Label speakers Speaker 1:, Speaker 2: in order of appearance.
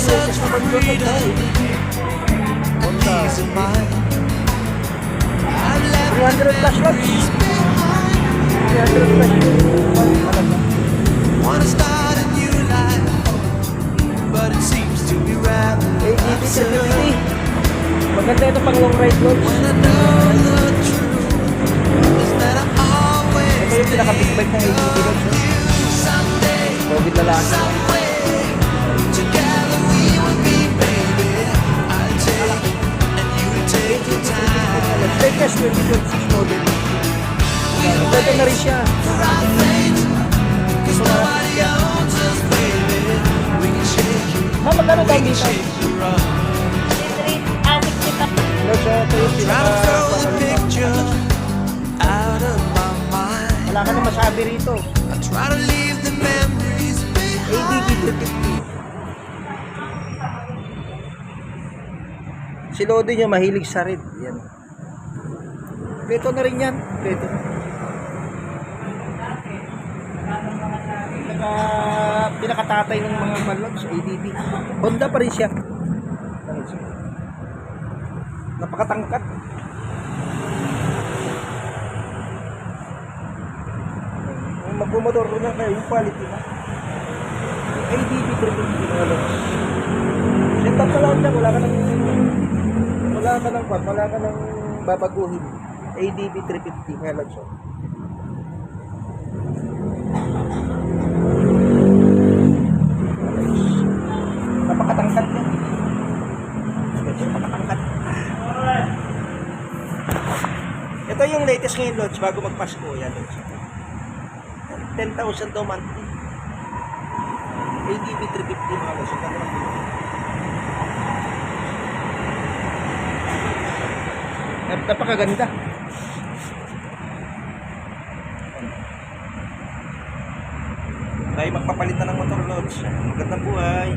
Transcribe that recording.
Speaker 1: latest naman doon ng dahil. Honda. 300 plus watts. 300 plus talaga.
Speaker 2: Wanna start a new life, but it seems to be rather
Speaker 1: ADB 750. Maganda ito pang long ride loads.
Speaker 2: when I know the truth is that I'm always
Speaker 1: Ito yung pinaka-big bike ng ADB loads.
Speaker 2: someday,
Speaker 1: Covid na lang.
Speaker 2: someway. Together we will be, baby. I'll take and you take your time.
Speaker 1: Latest 2026 model. Ito na rin siya.
Speaker 2: Our fate, 'cause nobody owns us, baby. We can shake it,
Speaker 1: Magkano daw
Speaker 2: we can
Speaker 1: dito?
Speaker 2: shake the rock.
Speaker 1: Loads, ito yung
Speaker 2: Try to throw the
Speaker 1: pinaka-
Speaker 2: picture out of my mind.
Speaker 1: Wala ka na masabi rito.
Speaker 2: I try to leave the memories
Speaker 1: ADB
Speaker 2: behind.
Speaker 1: 350. Si Lodi niya mahilig sa red. Yan. Peto na rin yan. Peto na. Pinakatatay ng mga malogs, ADB. Honda pa rin siya. Napakatangkat. Kung magbumotor ko na kayo, yung quality na. ADB 350 mga logs. Set up ka lang dyan, wala ka ng babaguhin. ADB 350 nga logs. Napakatangkat niya. Napakatangkat. Ito yung latest ngayon lods bago magpasko. Yan lods. 10,000 daw monthly. ADB 350 mga lods. Napakaganda. Tayo magpapalitan ng motor lods. Magandang buhay.